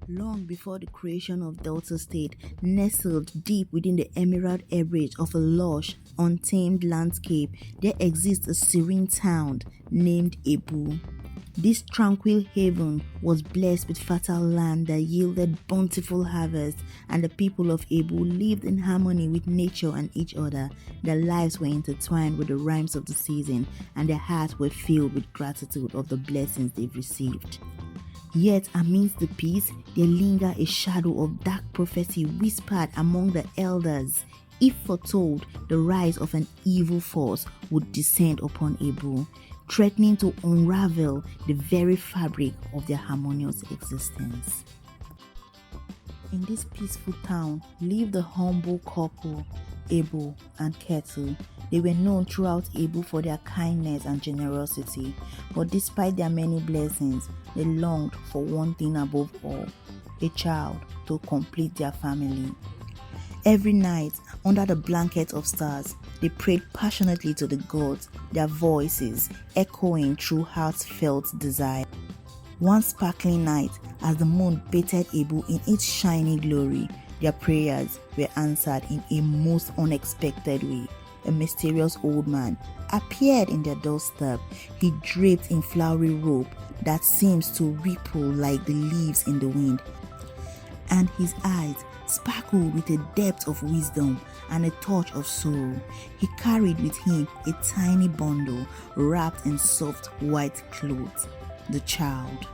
Long before the creation of Delta State, nestled deep within the emerald embrace of a lush, untamed landscape, there exists a serene town named Ebu. This tranquil haven was blessed with fertile land that yielded bountiful harvests, and the people of Ebu lived in harmony with nature and each other. Their lives were intertwined with the rhymes of the season, and their hearts were filled with gratitude of the blessings they've received. Yet amidst the peace, there lingered a shadow of dark prophecy whispered among the elders. If foretold, the rise of an evil force would descend upon Ebu, threatening to unravel the very fabric of their harmonious existence. In this peaceful town lived the humble couple, Ebu and Ketu. They were known throughout Ebu for their kindness and generosity, but despite their many blessings, they longed for one thing above all, a child to complete their family. Every night, under the blanket of stars, they prayed passionately to the gods, their voices echoing through heartfelt desire. One sparkling night, as the moon bathed Ebu in its shining glory, their prayers were answered in a most unexpected way. A mysterious old man appeared in their doorstep. He draped in flowery robe that seems to ripple like the leaves in the wind, and his eyes sparkled with a depth of wisdom and a touch of sorrow. He carried with him a tiny bundle wrapped in soft white cloth, the child.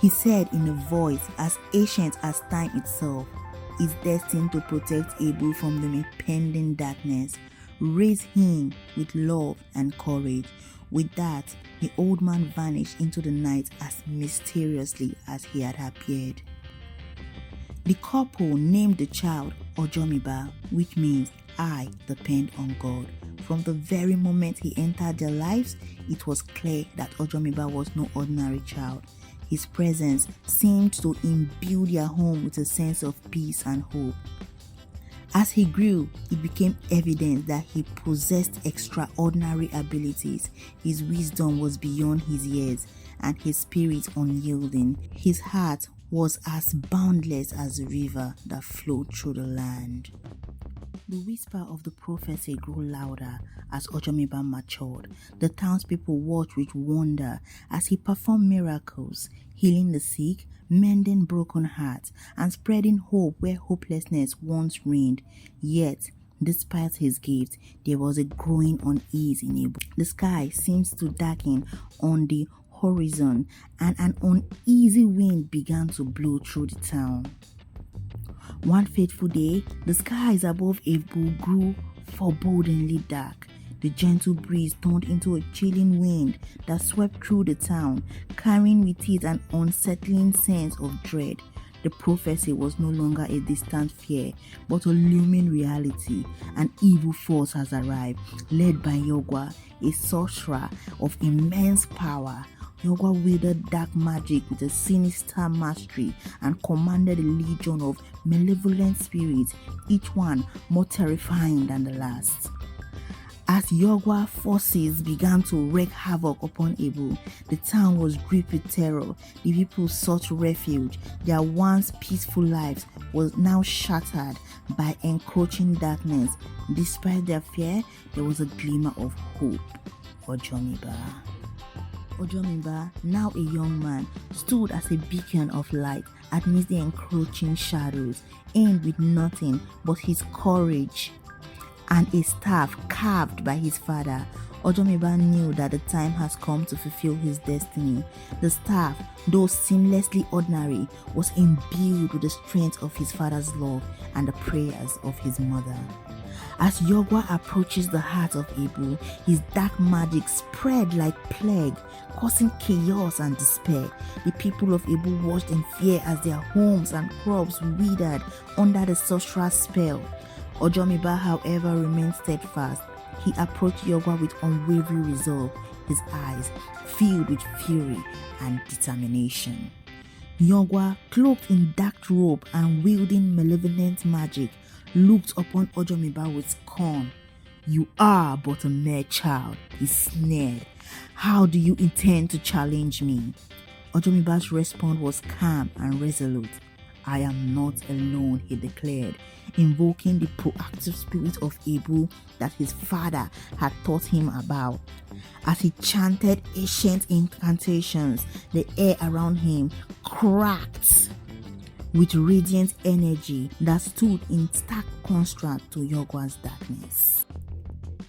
He said in a voice as ancient as time itself, is destined to protect Ebu from the impending darkness. Raise him with love and courage. With that, the old man vanished into the night as mysteriously as he had appeared. The couple named the child Ojomiba, which means I depend on God. From the very moment he entered their lives, it was clear that Ojomiba was no ordinary child. His presence seemed to imbue their home with a sense of peace and hope. As he grew, it became evident that he possessed extraordinary abilities. His wisdom was beyond his years, and his spirit unyielding. His heart was as boundless as the river that flowed through the land. The whisper of the prophecy grew louder as Ojomiba matured. The townspeople watched with wonder as he performed miracles, healing the sick, mending broken hearts, and spreading hope where hopelessness once reigned. Yet, despite his gifts, there was a growing unease in Ebu. The sky seems to darken on the horizon, and an uneasy wind began to blow through the town. One fateful day, the skies above Ebu grew forebodingly dark. The gentle breeze turned into a chilling wind that swept through the town, carrying with it an unsettling sense of dread. The prophecy was no longer a distant fear, but a looming reality. An evil force has arrived, led by Yogwa, a sorcerer of immense power. Yogwa wielded dark magic with a sinister mastery and commanded a legion of malevolent spirits, each one more terrifying than the last. As Yogwa forces began to wreak havoc upon Ebu, the town was gripped with terror. The people sought refuge. Their once peaceful lives was now shattered by encroaching darkness. Despite their fear, there was a glimmer of hope. Ojomiba, now a young man, stood as a beacon of light amidst the encroaching shadows, aimed with nothing but his courage and a staff carved by his father. Ojomiba knew that the time has come to fulfill his destiny. The staff, though seamlessly ordinary, was imbued with the strength of his father's love and the prayers of his mother. As Yogwa approaches the heart of Ebu, his dark magic spread like plague, causing chaos and despair. The people of Ebu watched in fear as their homes and crops withered under the sorcerer's spell. Ojomiba, however, remained steadfast. He approached Yogwa with unwavering resolve, his eyes filled with fury and determination. Yogwa, cloaked in dark robe and wielding malevolent magic, looked upon Ojomiba with scorn. "You are but a mere child," he sneered. "How do you intend to challenge me?" Ojomiba's response was calm and resolute. "I am not alone," he declared, invoking the proactive spirit of Ebu that his father had taught him about. As he chanted ancient incantations, the air around him cracked with radiant energy that stood in stark contrast to Yogwa's darkness.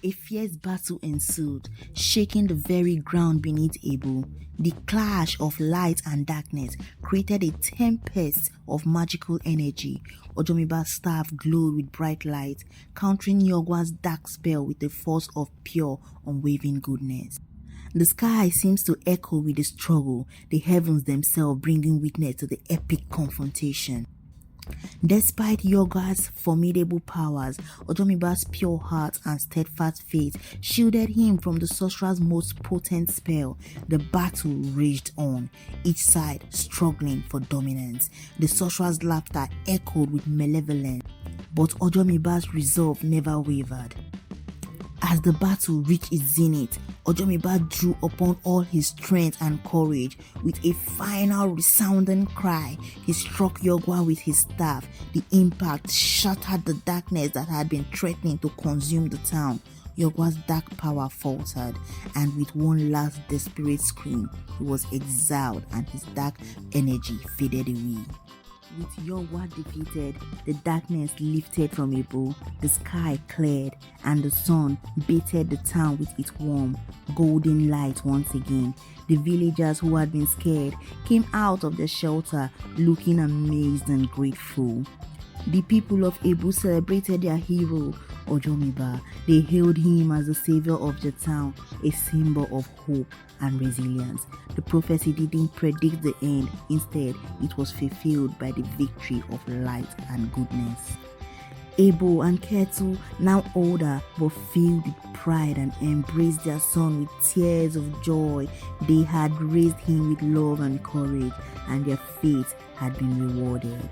A fierce battle ensued, shaking the very ground beneath Ebu. The clash of light and darkness created a tempest of magical energy. Ojomiba's staff glowed with bright light, countering Yogwa's dark spell with the force of pure, unwavering goodness. The sky seems to echo with the struggle, the heavens themselves bringing witness to the epic confrontation. Despite Yogwa's formidable powers, Ojomiba's pure heart and steadfast faith shielded him from the sorcerer's most potent spell. The battle raged on, each side struggling for dominance. The sorcerer's laughter echoed with malevolence, but Ojomiba's resolve never wavered. As the battle reached its zenith, Ojomiba drew upon all his strength and courage. With a final resounding cry, he struck Yogwa with his staff. The impact shattered the darkness that had been threatening to consume the town. Yogwa's dark power faltered, and with one last desperate scream, he was exiled and his dark energy faded away. With Yogwa defeated, the darkness lifted from Ebu, the sky cleared, and the sun bathed the town with its warm, golden light once again. The villagers who had been scared came out of their shelter looking amazed and grateful. The people of Ebu celebrated their hero, Ojomiba. They hailed him as the savior of the town, a symbol of hope and resilience. The prophecy didn't predict the end. Instead, it was fulfilled by the victory of light and goodness. Ebu and Ketu, now older but filled with pride, and embraced their son with tears of joy. They had raised him with love and courage, and their faith had been rewarded.